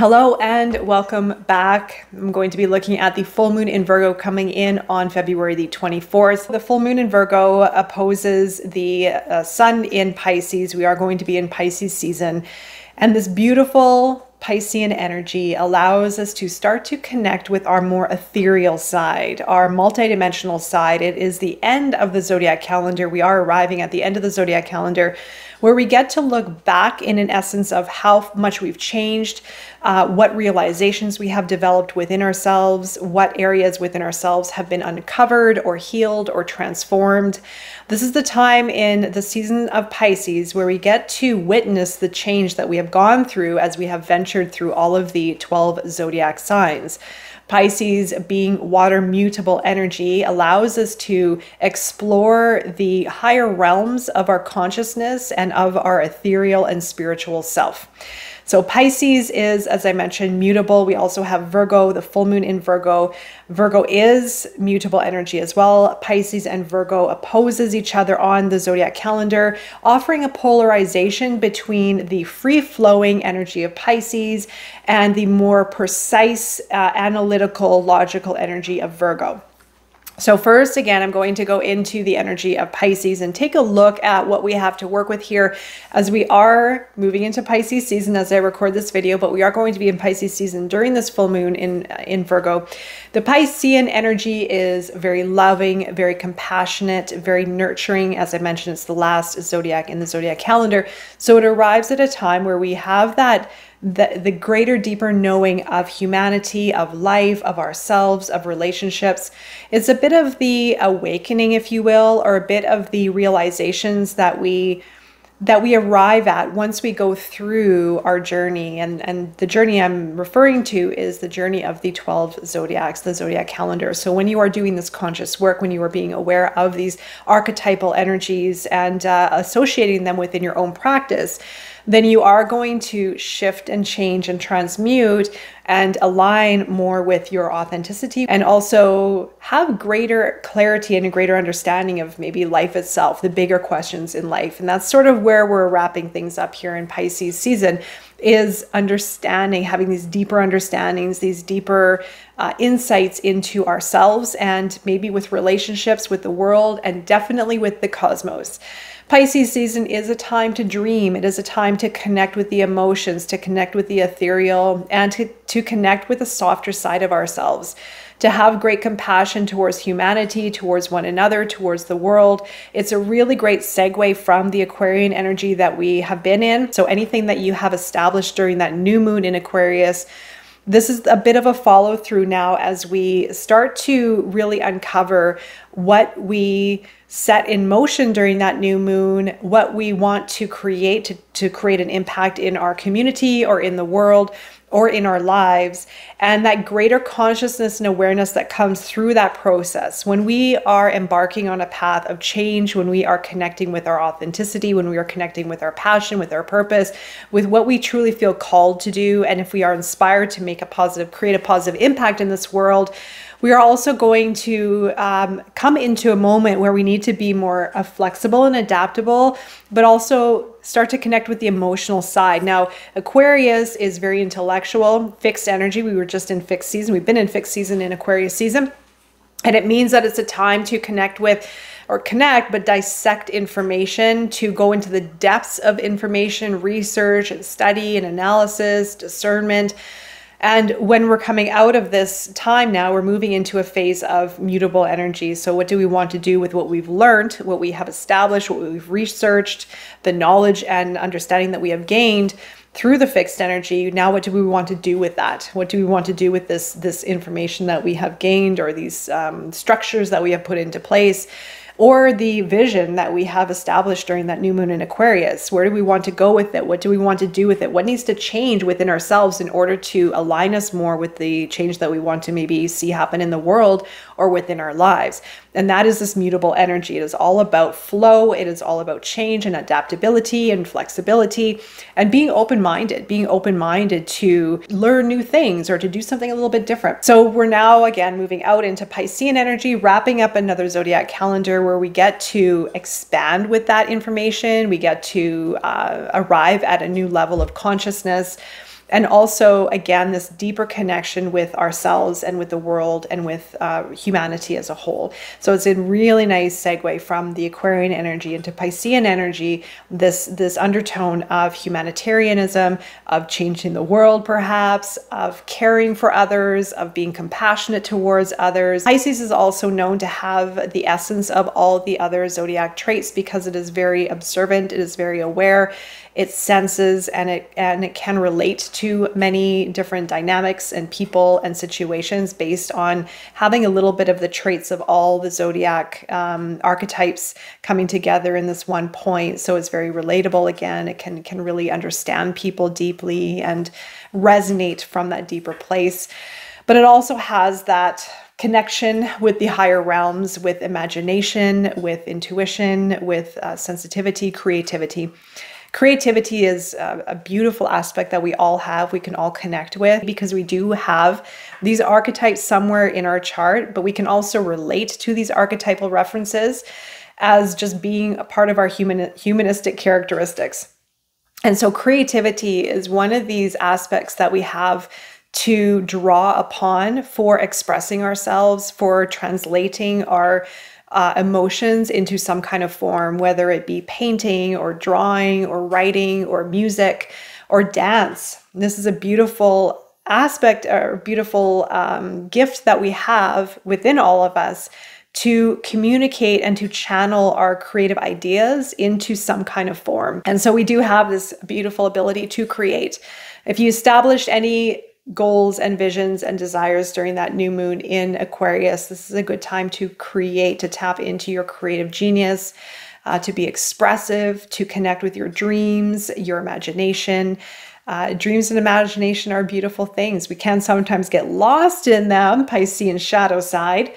Hello and welcome back. I'm going to be looking at the full moon in Virgo coming in on February the 24th. The full moon in Virgo opposes the sun in Pisces. We are going to be in Pisces season, and this beautiful Piscean energy allows us to start to connect with our more ethereal side, our multidimensional side. It is the end of the zodiac calendar. We are arriving at the end of the zodiac calendar, where we get to look back in an essence of how much we've changed, what realizations we have developed within ourselves, what areas within ourselves have been uncovered or healed or transformed. This is the time in the season of Pisces where we get to witness the change that we have gone through as we have ventured through all of the 12 zodiac signs. Pisces, being water mutable energy, allows us to explore the higher realms of our consciousness and of our ethereal and spiritual self. So Pisces is, as I mentioned, mutable. We also have Virgo, the full moon in Virgo. Virgo is mutable energy as well. Pisces and Virgo opposes each other on the zodiac calendar, offering a polarization between the free-flowing energy of Pisces and the more precise, analytical, logical energy of Virgo. So first, again, I'm going to go into the energy of Pisces and take a look at what we have to work with here as we are moving into Pisces season as I record this video, but we are going to be in Pisces season during this full moon in Virgo. The Piscean energy is very loving, very compassionate, very nurturing. As I mentioned, it's the last zodiac in the zodiac calendar. So it arrives at a time where we have the greater, deeper knowing of humanity, of life, of ourselves, of relationships. It's a bit of the awakening, if you will, or a bit of the realizations that we arrive at once we go through our journey. And the journey I'm referring to is the journey of the 12 zodiacs, the zodiac calendar. So when you are doing this conscious work, when you are being aware of these archetypal energies and associating them within your own practice, then you are going to shift and change and transmute and align more with your authenticity, and also have greater clarity and a greater understanding of maybe life itself, the bigger questions in life. And that's sort of where we're wrapping things up here in Pisces season, is understanding, having these deeper understandings, these deeper insights into ourselves, and maybe with relationships, with the world, and definitely with the cosmos. Pisces season is a time to dream. It is a time to connect with the emotions, to connect with the ethereal, and to connect with the softer side of ourselves, to have great compassion towards humanity, towards one another, towards the world. It's a really great segue from the Aquarian energy that we have been in. So anything that you have established during that new moon in Aquarius, this is a bit of a follow through now as we start to really uncover what we set in motion during that new moon, what we want to create to create an impact in our community or in the world or in our lives, and that greater consciousness and awareness that comes through that process. When we are embarking on a path of change, when we are connecting with our authenticity, when we are connecting with our passion, with our purpose, with what we truly feel called to do, and if we are inspired to make a positive, create a positive impact in this world, we are also going to come into a moment where we need to be more flexible and adaptable, but also start to connect with the emotional side. Now, Aquarius is very intellectual, fixed energy. We were just in fixed season. We've been in fixed season in Aquarius season. And it means that it's a time to connect with, or connect, but dissect information, to go into the depths of information, research and study and analysis, discernment. And when we're coming out of this time now, we're moving into a phase of mutable energy. So what do we want to do with what we've learned, what we have established, what we've researched, the knowledge and understanding that we have gained through the fixed energy? Now, what do we want to do with that? What do we want to do with this information that we have gained, or these structures that we have put into place? Or the vision that we have established during that new moon in Aquarius? Where do we want to go with it? What do we want to do with it? What needs to change within ourselves in order to align us more with the change that we want to maybe see happen in the world or within our lives? And that is this mutable energy. It is all about flow. It is all about change and adaptability and flexibility and being open-minded to learn new things or to do something a little bit different. So we're now, again, moving out into Piscean energy, wrapping up another zodiac calendar where we get to expand with that information. We get to arrive at a new level of consciousness. And also, again, this deeper connection with ourselves and with the world and with humanity as a whole. So it's a really nice segue from the Aquarian energy into Piscean energy, this undertone of humanitarianism, of changing the world perhaps, of caring for others, of being compassionate towards others. Pisces is also known to have the essence of all the other zodiac traits because it is very observant, it is very aware, it senses, and it can relate to many different dynamics and people and situations based on having a little bit of the traits of all the zodiac archetypes coming together in this one point. So it's very relatable. Again, it can really understand people deeply and resonate from that deeper place. But it also has that connection with the higher realms, with imagination, with intuition, with sensitivity, creativity. Creativity is a beautiful aspect that we all have, we can all connect with, because we do have these archetypes somewhere in our chart, but we can also relate to these archetypal references as just being a part of our humanistic characteristics. And so creativity is one of these aspects that we have to draw upon for expressing ourselves, for translating our emotions into some kind of form, whether it be painting or drawing or writing or music or dance. This is a beautiful aspect or beautiful gift that we have within all of us to communicate and to channel our creative ideas into some kind of form. And so we do have this beautiful ability to create. If you established any goals and visions and desires during that new moon in Aquarius, this is a good time to create, to tap into your creative genius, to be expressive, to connect with your dreams, your imagination. Dreams and imagination are beautiful things. We can sometimes get lost in them, Piscean shadow side,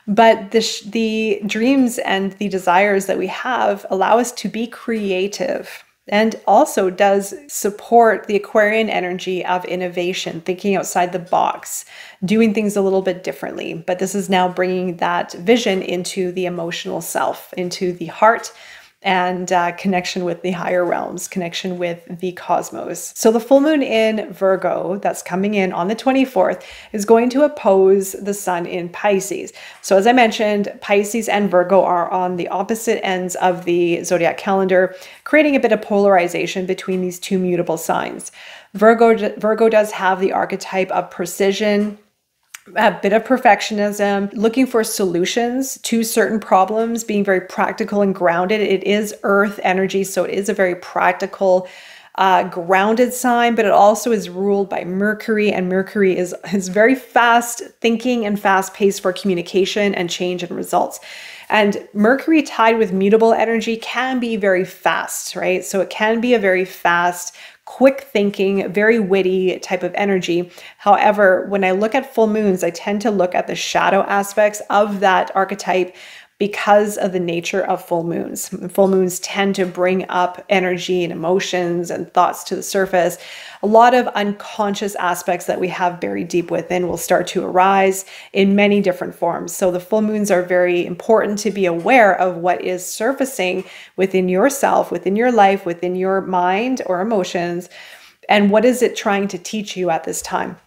but the dreams and the desires that we have allow us to be creative, and also does support the Aquarian energy of innovation, thinking outside the box, doing things a little bit differently. But this is now bringing that vision into the emotional self, into the heart, and connection with the higher realms, connection with the cosmos. So the full moon in Virgo that's coming in on the 24th is going to oppose the sun in Pisces. So as I mentioned, Pisces and Virgo are on the opposite ends of the zodiac calendar, creating a bit of polarization between these two mutable signs. Virgo does have the archetype of precision, a bit of perfectionism, looking for solutions to certain problems, being very practical and grounded. It is earth energy, so it is a very practical, grounded sign, but it also is ruled by Mercury, and Mercury is very fast thinking and fast paced for communication and change and results. And Mercury tied with mutable energy can be very fast, right? So it can be a very fast, quick thinking, very witty type of energy. However, when I look at full moons, I tend to look at the shadow aspects of that archetype because of the nature of full moons. Full moons tend to bring up energy and emotions and thoughts to the surface. A lot of unconscious aspects that we have buried deep within will start to arise in many different forms. So the full moons are very important to be aware of what is surfacing within yourself, within your life, within your mind or emotions, and what is it trying to teach you at this time.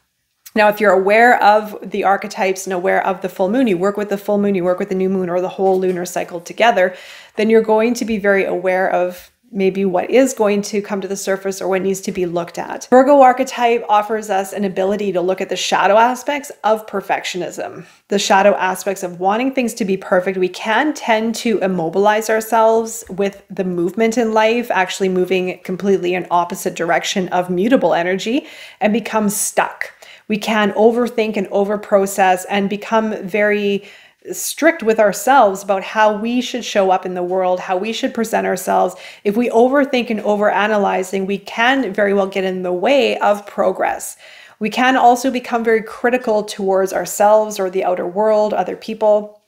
Now, if you're aware of the archetypes and aware of the full moon, you work with the full moon, you work with the new moon, or the whole lunar cycle together, then you're going to be very aware of maybe what is going to come to the surface or what needs to be looked at. Virgo archetype offers us an ability to look at the shadow aspects of perfectionism, the shadow aspects of wanting things to be perfect. We can tend to immobilize ourselves with the movement in life, actually moving completely in opposite direction of mutable energy, and become stuck. We can overthink and overprocess and become very strict with ourselves about how we should show up in the world, how we should present ourselves. If we overthink and overanalyzing, we can very well get in the way of progress. We can also become very critical towards ourselves or the outer world, other people,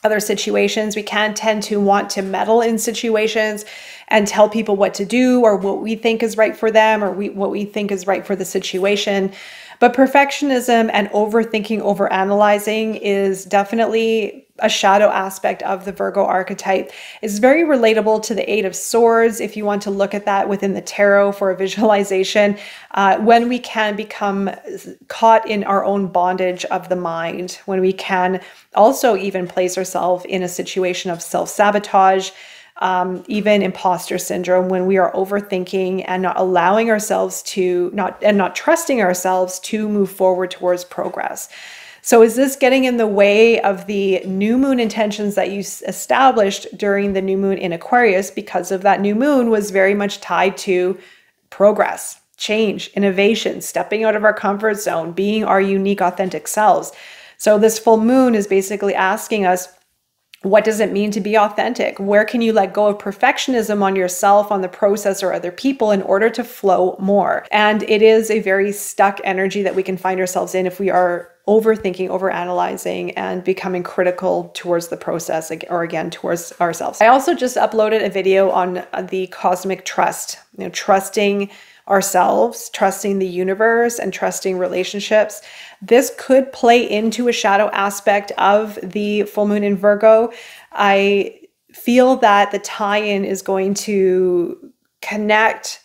other situations. We can tend to want to meddle in situations and tell people what to do or what we think is right for them or what we think is right for the situation. But perfectionism and overthinking, overanalyzing is definitely a shadow aspect of the Virgo archetype. It's very relatable to the Eight of Swords if you want to look at that within the tarot for a visualization, when we can become caught in our own bondage of the mind, when we can also even place ourselves in a situation of self-sabotage, even imposter syndrome, when we are overthinking and not allowing ourselves to not trusting ourselves to move forward towards progress. So is this getting in the way of the new moon intentions that you established during the new moon in Aquarius? Because of that new moon was very much tied to progress, change, innovation, stepping out of our comfort zone, being our unique, authentic selves. So this full moon is basically asking us, what does it mean to be authentic? Where can you let go of perfectionism on yourself, on the process, or other people in order to flow more? And it is a very stuck energy that we can find ourselves in if we are overthinking, overanalyzing, and becoming critical towards the process, or again, towards ourselves. I also just uploaded a video on the cosmic trust, trusting ourselves, trusting the universe, and trusting relationships. This could play into a shadow aspect of the full moon in Virgo. I feel that the tie-in is going to connect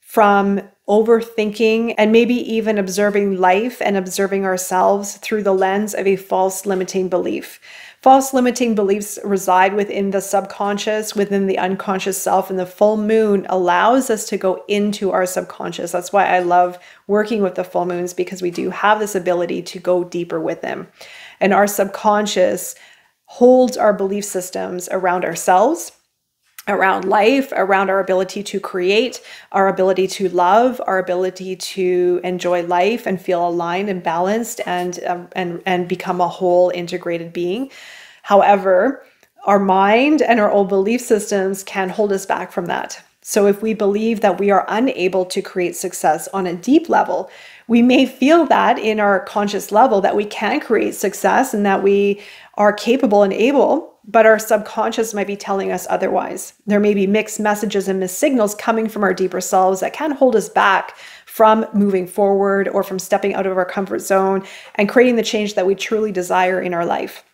from overthinking and maybe even observing life and observing ourselves through the lens of a false limiting belief. False limiting beliefs reside within the subconscious, within the unconscious self, and the full moon allows us to go into our subconscious. That's why I love working with the full moons, because we do have this ability to go deeper with them. And our subconscious holds our belief systems around ourselves, around life, around our ability to create, our ability to love, our ability to enjoy life and feel aligned and balanced and become a whole integrated being. However, our mind and our old belief systems can hold us back from that. So if we believe that we are unable to create success on a deep level, we may feel that in our conscious level that we can create success and that we are capable and able, but our subconscious might be telling us otherwise. There may be mixed messages and mixed signals coming from our deeper selves that can hold us back from moving forward or from stepping out of our comfort zone and creating the change that we truly desire in our life.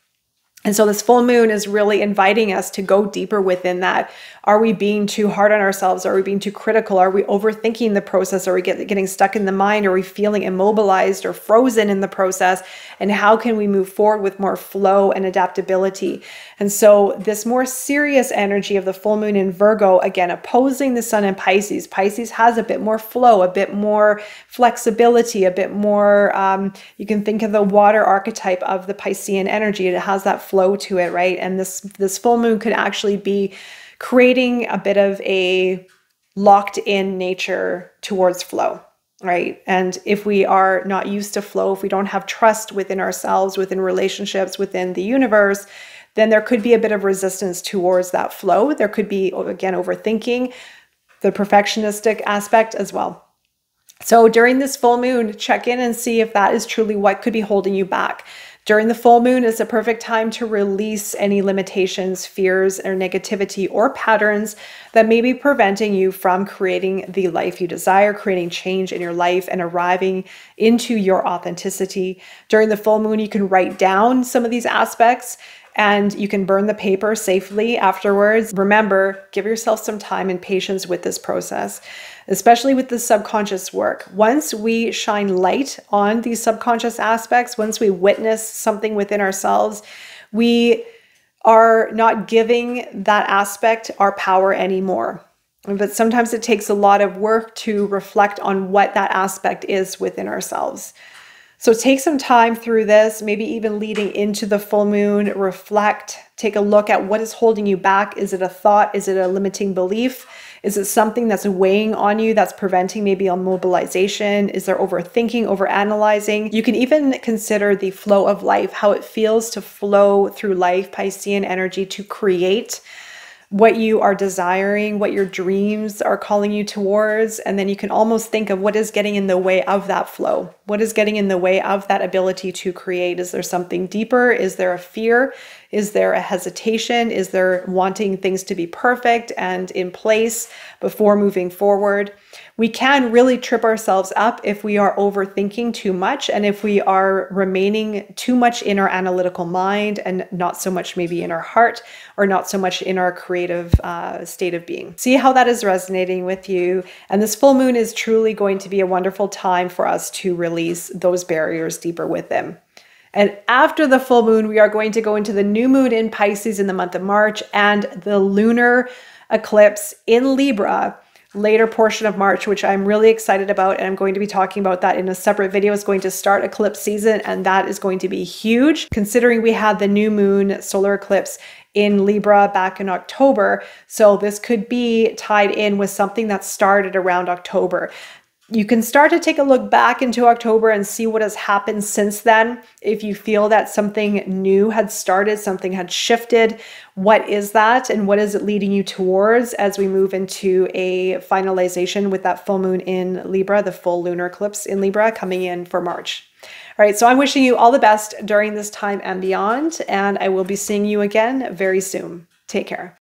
And so this full moon is really inviting us to go deeper within that. Are we being too hard on ourselves? Are we being too critical? Are we overthinking the process? Are we getting stuck in the mind? Are we feeling immobilized or frozen in the process? And how can we move forward with more flow and adaptability? And so this more serious energy of the full moon in Virgo, again, opposing the sun in Pisces. Pisces has a bit more flow, a bit more flexibility, a bit more, you can think of the water archetype of the Piscean energy. It has that flow to it, right? And this full moon could actually be creating a bit of a locked in nature towards flow, right? And if we are not used to flow, if we don't have trust within ourselves, within relationships, within the universe, then there could be a bit of resistance towards that flow. There could be, again, overthinking, the perfectionistic aspect as well. So during this full moon, check in and see if that is truly what could be holding you back. During the full moon is a perfect time to release any limitations, fears, or negativity or patterns that may be preventing you from creating the life you desire, creating change in your life, and arriving into your authenticity. During the full moon, you can write down some of these aspects and you can burn the paper safely afterwards. Remember, give yourself some time and patience with this process, especially with the subconscious work. Once we shine light on these subconscious aspects, once we witness something within ourselves, we are not giving that aspect our power anymore. But sometimes it takes a lot of work to reflect on what that aspect is within ourselves. So take some time through this, maybe even leading into the full moon, reflect, take a look at what is holding you back. Is it a thought? Is it a limiting belief? Is it something that's weighing on you that's preventing maybe a mobilization? Is there overthinking, overanalyzing? You can even consider the flow of life, how it feels to flow through life, Piscean energy, to create what you are desiring, what your dreams are calling you towards. And then you can almost think of what is getting in the way of that flow. What is getting in the way of that ability to create? Is there something deeper? Is there a fear? Is there a hesitation? Is there wanting things to be perfect and in place before moving forward? We can really trip ourselves up if we are overthinking too much and if we are remaining too much in our analytical mind and not so much maybe in our heart or not so much in our creative state of being. See how that is resonating with you. And this full moon is truly going to be a wonderful time for us to release those barriers deeper within. And after the full moon, we are going to go into the new moon in Pisces in the month of March and the lunar eclipse in Libra later portion of March, which I'm really excited about. And I'm going to be talking about that in a separate video. It's going to start eclipse season, and that is going to be huge considering we had the new moon solar eclipse in Libra back in October. So this could be tied in with something that started around October. You can start to take a look back into October and see what has happened since then. If you feel that something new had started, something had shifted, what is that and what is it leading you towards as we move into a finalization with that full moon in Libra, the full lunar eclipse in Libra coming in for March. All right, so I'm wishing you all the best during this time and beyond, and I will be seeing you again very soon. Take care.